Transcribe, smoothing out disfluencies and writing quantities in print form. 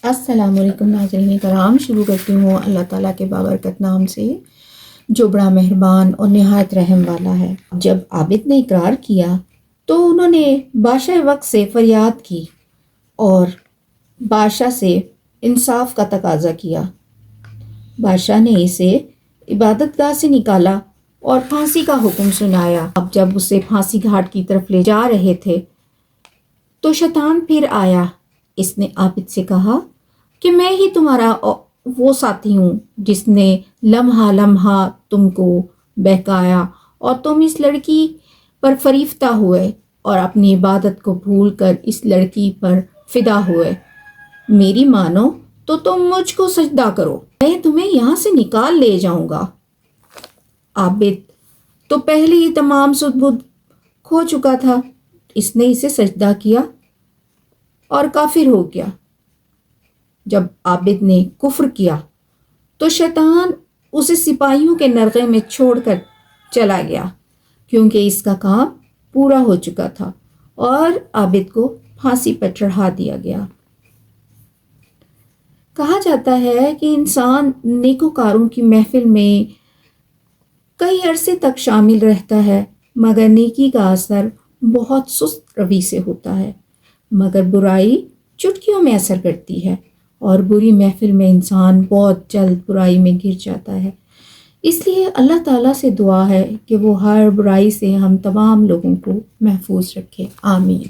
السلام علیکم ناظرین کرام، شروع کرتی ہوں اللہ تعالیٰ کے بابرکت نام سے جو بڑا مہربان اور نہایت رحم والا ہے۔ جب عابد نے اقرار کیا تو انہوں نے بادشاہ وقت سے فریاد کی اور بادشاہ سے انصاف کا تقاضا کیا۔ بادشاہ نے اسے عبادت گاہ سے نکالا اور پھانسی کا حکم سنایا۔ اب جب اسے پھانسی گھاٹ کی طرف لے جا رہے تھے تو شیطان پھر آیا۔ اس نے عابد سے کہا کہ میں ہی تمہارا وہ ساتھی ہوں جس نے لمحہ لمحہ تم کو بہکایا اور تم اس لڑکی پر فریفتہ ہوئے اور اپنی عبادت کو بھول کر اس لڑکی پر فدا ہوئے۔ میری مانو تو تم مجھ کو سجدہ کرو، میں تمہیں یہاں سے نکال لے جاؤں گا۔ عابد تو پہلے ہی تمام سدھ بدھ کھو چکا تھا، اس نے اسے سجدہ کیا اور کافر ہو گیا۔ جب عابد نے کفر کیا تو شیطان اسے سپاہیوں کے نرغے میں چھوڑ کر چلا گیا، کیونکہ اس کا کام پورا ہو چکا تھا اور عابد کو پھانسی پر چڑھا دیا گیا۔ کہا جاتا ہے کہ انسان نیکوکاروں کی محفل میں کئی عرصے تک شامل رہتا ہے، مگر نیکی کا اثر بہت سست روی سے ہوتا ہے، مگر برائی چٹکیوں میں اثر کرتی ہے اور بری محفل میں انسان بہت جلد برائی میں گر جاتا ہے۔ اس لیے اللہ تعالیٰ سے دعا ہے کہ وہ ہر برائی سے ہم تمام لوگوں کو محفوظ رکھے، آمین۔